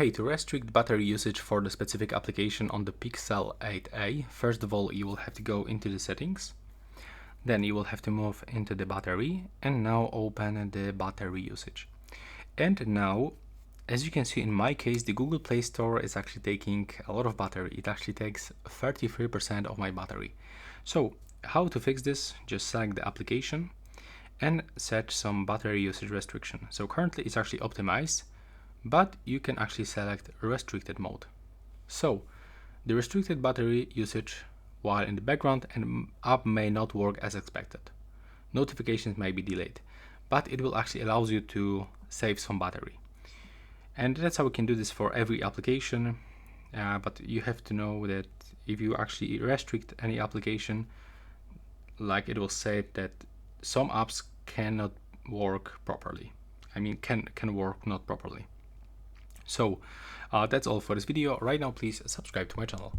Hey, to restrict battery usage for the specific application on the Pixel 8a, first of all you will have to go into the settings, then you will have to move into the battery and now open the battery usage. And now, as you can see in my case, the Google Play Store is actually taking a lot of battery. It actually takes 33% of my battery. So how to fix this? Just select the application and set some battery usage restriction. So currently it's actually optimized, but you can actually select restricted mode. So the restricted battery usage while in the background and app may not work as expected. Notifications may be delayed, but it will actually allow you to save some battery. And that's how we can do this for every application. But you have to know that if you actually restrict any application, like it will say that some apps cannot work properly. I mean, can work not properly. So that's all for this video. Right now, please subscribe to my channel.